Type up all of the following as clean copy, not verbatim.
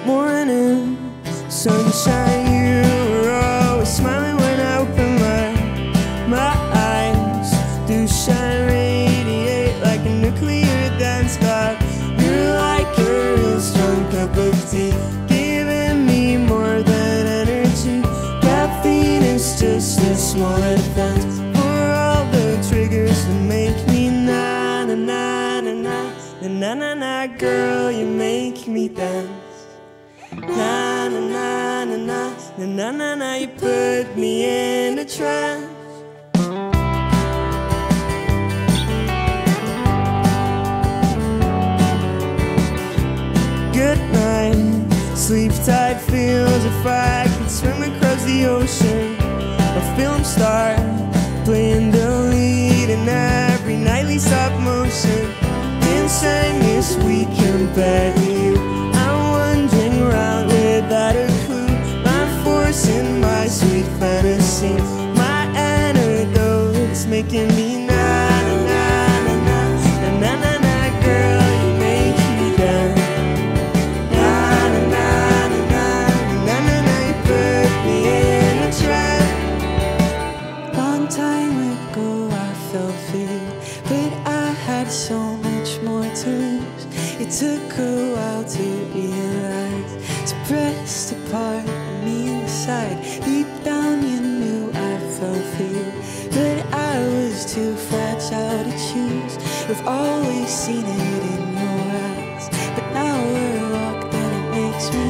morning, sunshine, you were always smiling when I open my eyes. Do shine, radiate like a nuclear dance cloud. You're like a real strong cup of tea, giving me more than energy. Caffeine is just a small advance for all the triggers that make me na na na na na na na na. Girl, you make me dance. Na na na na na na na na na. You put me in a trance. Good night, sleep tight, feels if I could swim across the ocean. A film star playing the lead in every nightly stop motion. Insane is weak compared to you. I'm wandering around without a clue. My force in my sweet fantasy. My antidote is making me na na na na na na na na. Girl, you make me dance. Na na na na na na na na. You put me in a trance. Long time ago I felt fear, but I had so much more to lose. It took a while to realize, to press apart me inside. Deep down you knew I felt fear, but I was too fragile to choose. I've always seen it in your eyes, but now we're locked and it makes me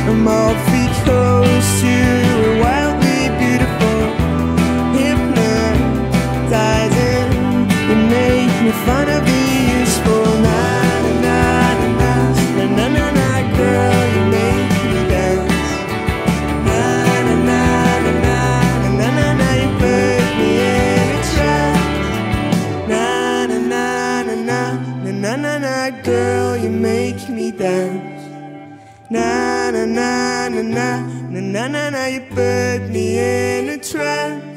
Amalfi coast, you were wildly beautiful, hypnotizing. You make me fun of the useful. Na na na na na na na na. Girl, you make me dance. Na na na na na na na na. You put me in a trance. Na na na na na na na na na. Girl, you make me dance. Na na na na na na na na. You put me in a trance.